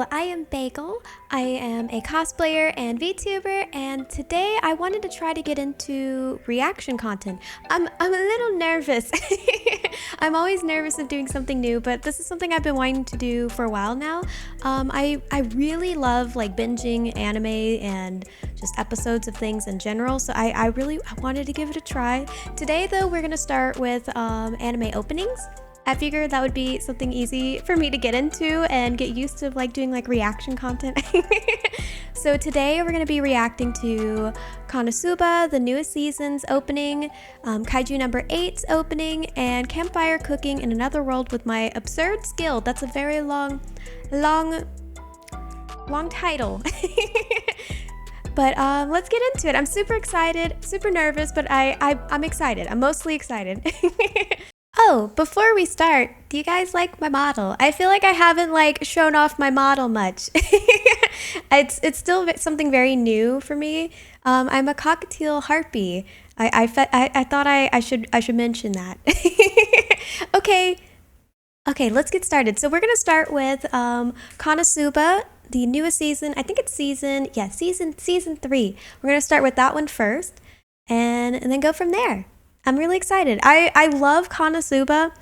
Hello, I am Bagel. I am a cosplayer and VTuber, and today I wanted to try to get into reaction content. I'm a little nervous. I'm always nervous of doing something new, but this is something I've been wanting to do for a while now. I really love like binging anime and just episodes of things in general, so I wanted to give it a try. Today though, we're gonna start with anime openings. I figured that would be something easy for me to get into and get used to like doing like reaction content. So today we're going to be reacting to Konosuba, the newest season's opening, Kaiju No. 8's opening, and Campfire cooking in another world with my absurd skill. That's a very long title. But let's get into it. I'm super excited, super nervous, but I'm excited. I'm mostly excited. Oh, before we start, do you guys like my model? I feel like I haven't like shown off my model much. It's still something very new for me. I'm a cockatiel harpy. I thought I should mention that. Okay, let's get started. So we're gonna start with Konosuba, the newest season. I think it's season 3. We're gonna start with that one first, and then go from there. I'm really excited. I love Konosuba.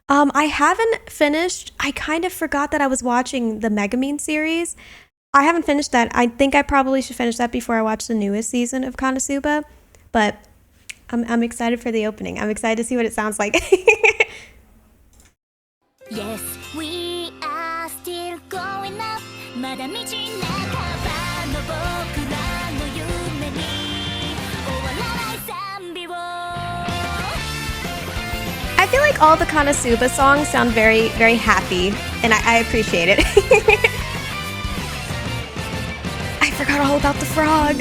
I haven't finished. I kind of forgot that I was watching the Megumin series. I haven't finished that. I think I probably should finish that before I watch the newest season of Konosuba. But I'm excited for the opening. I'm excited to see what it sounds like. Yes, we are still going up. まだ道半ばの僕らの夢に終わらない賛美を I feel like all the Konosuba songs sound very, very happy, and I appreciate it. I forgot all about the frog.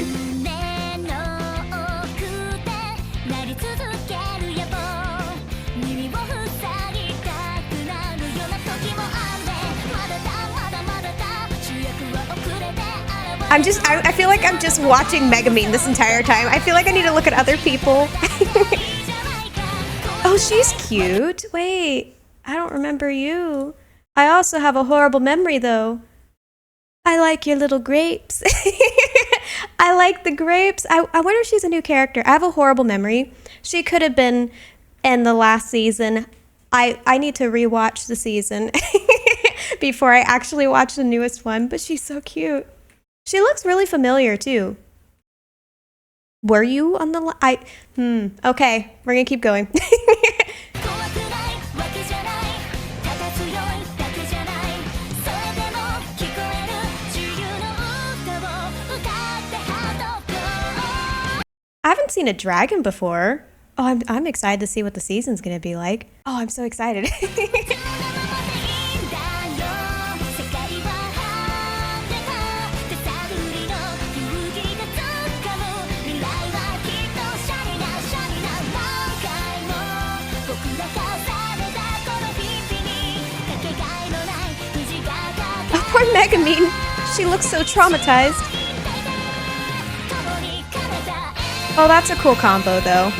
I feel like I'm just watching Megumin this entire time. I feel like I need to look at other people. Oh, she's cute. Wait, I don't remember you. I also have a horrible memory, though. I like your little grapes. I like the grapes. I wonder if she's a new character. I have a horrible memory. She could have been in the last season. I need to rewatch the season before I actually watch the newest one, but she's so cute. She looks really familiar, too. Were you on the okay, we're gonna keep going. I haven't seen a dragon before. Oh, I'm excited to see what the season's gonna be like. Oh, I'm so excited. Poor Megumin. She looks so traumatized. Oh, that's a cool combo, though.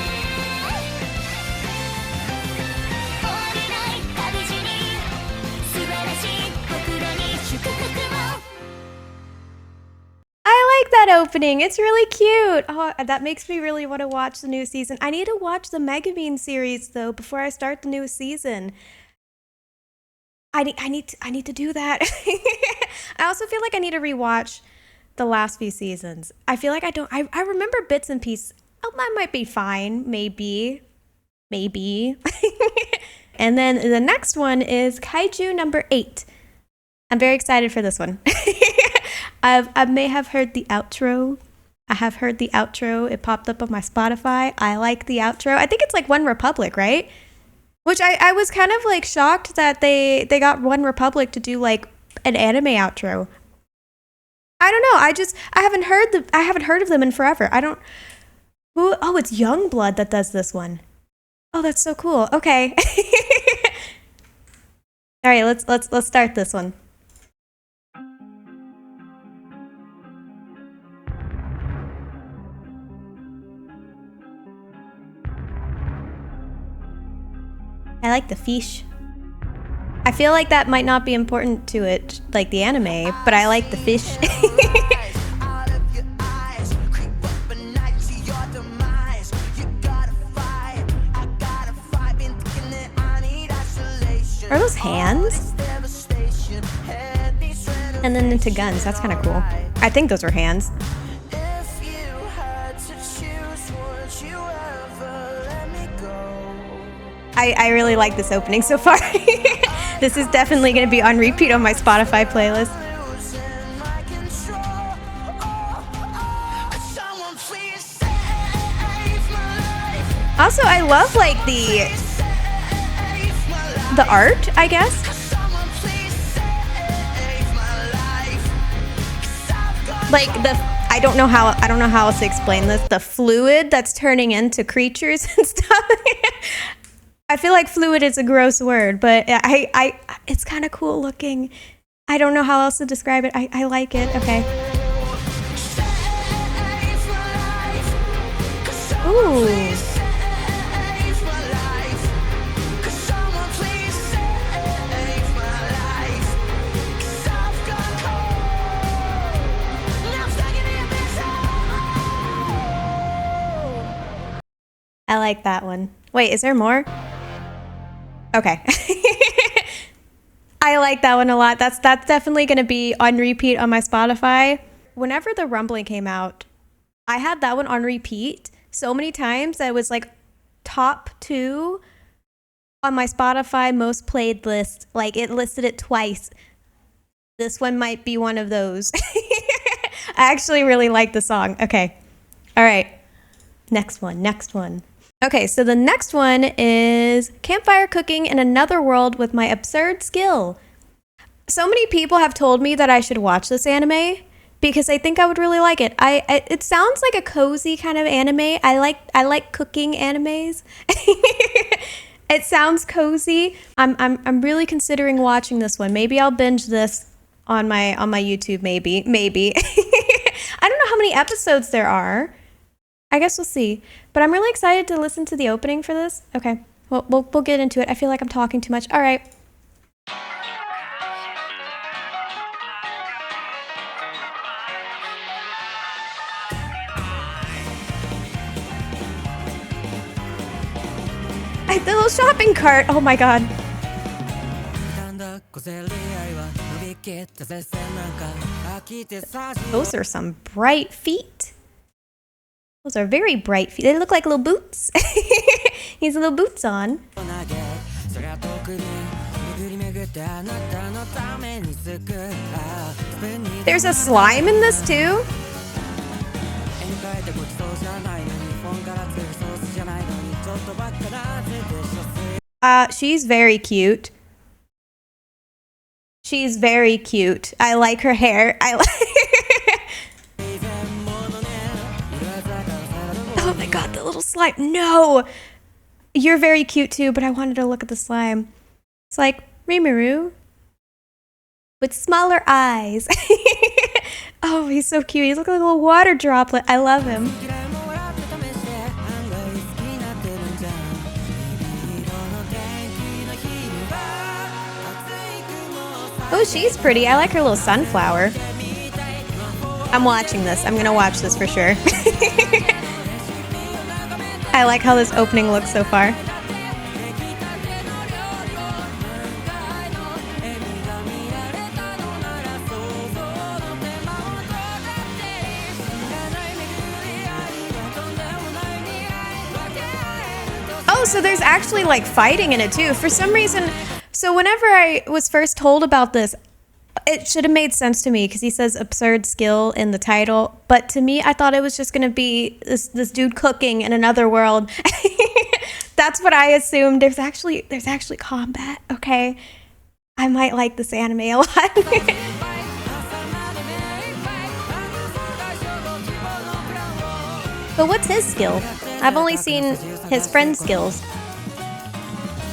I like that opening. It's really cute. Oh, that makes me really want to watch the new season. I need to watch the Megumin series, though, before I start the newest season. I need to do that. I also feel like I need to rewatch the last few seasons. I feel like I remember bits and pieces. Oh, that might be fine. Maybe. And then the next one is Kaiju No. 8. I'm very excited for this one. I may have heard the outro. I have heard the outro. It popped up on my Spotify. I like the outro. I think it's like One Republic, right? Which I was kind of like shocked that they got One Republic to do like an anime outro. I don't know. I haven't heard of them in forever. Oh, it's Youngblood that does this one. Oh, that's so cool. Okay. All right, let's start this one. I like the fish. I feel like that might not be important to it, like the anime, but I like the fish. Are those hands? And then into guns. That's kind of cool. I think those are hands. I really like this opening so far. This is definitely going to be on repeat on my Spotify playlist. Also, I love like the art, I guess. Like I don't know how else to explain this. The fluid that's turning into creatures and stuff. I feel like fluid is a gross word, but it's kind of cool looking. I don't know how else to describe it. I like it. Okay. Ooh. I like that one. Wait, is there more? Okay. I like that one a lot. That's definitely going to be on repeat on my Spotify. Whenever the Rumbling came out, I had that one on repeat so many times that it was like top 2 on my Spotify most played list. Like it listed it twice. This one might be one of those. I actually really like the song. Okay. All right. Next one. Okay, so the next one is Campfire Cooking in Another World with My Absurd Skill. So many people have told me that I should watch this anime because I think I would really like it. It sounds like a cozy kind of anime. I like cooking animes. It sounds cozy. I'm really considering watching this one. Maybe I'll binge this on my YouTube. Maybe. I don't know how many episodes there are. I guess we'll see. But I'm really excited to listen to the opening for this. Okay, well, we'll get into it. I feel like I'm talking too much. All right. The little shopping cart. Oh my god. Those are some bright feet. Those are very bright feet. They look like little boots. He has little boots on. There's a slime in this too? She's very cute. She's very cute. I like her hair. Oh my god, the little slime. No! You're very cute too, but I wanted to look at the slime. It's like Rimuru with smaller eyes. Oh, he's so cute. He's looking like a little water droplet. I love him. Oh, she's pretty. I like her little sunflower. I'm watching this. I'm gonna watch this for sure. I like how this opening looks so far. Oh, so there's actually like fighting in it too. For some reason, so whenever I was first told about this, it should have made sense to me because he says absurd skill in the title. But to me, I thought it was just going to be this dude cooking in another world. That's what I assumed. There's actually combat. Okay. I might like this anime a lot. But what's his skill? I've only seen his friend's skills.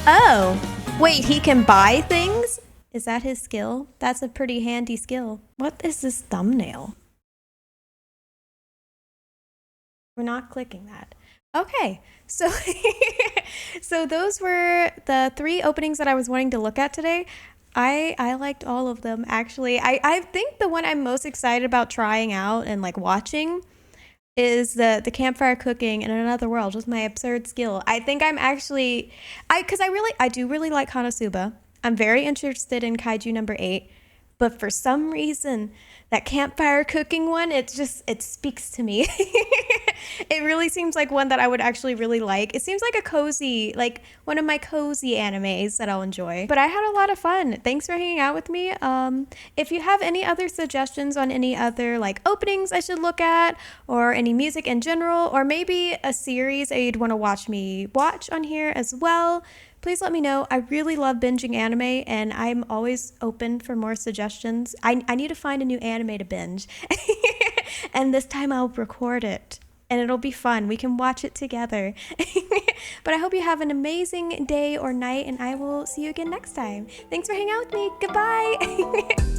Oh, wait, he can buy things? Is that his skill? That's a pretty handy skill. What is this thumbnail? We're not clicking that. Okay, so So those were the 3 openings that I was wanting to look at today. I liked all of them actually. I think the one I'm most excited about trying out and like watching is the campfire cooking in another world with my absurd skill. I think I'm actually because I do really like Konosuba. I'm very interested in Kaiju number 8, but for some reason that campfire cooking one, it speaks to me. It really seems like one that I would actually really like. It seems like a cozy, like one of my cozy animes that I'll enjoy. But I had a lot of fun. Thanks for hanging out with me. If you have any other suggestions on any other like openings I should look at, or any music in general, or maybe a series that you'd want to watch me watch on here as well, please let me know. I really love binging anime, and I'm always open for more suggestions. I need to find a new anime to binge. And this time I'll record it, and it'll be fun. We can watch it together. But I hope you have an amazing day or night, and I will see you again next time. Thanks for hanging out with me. Goodbye.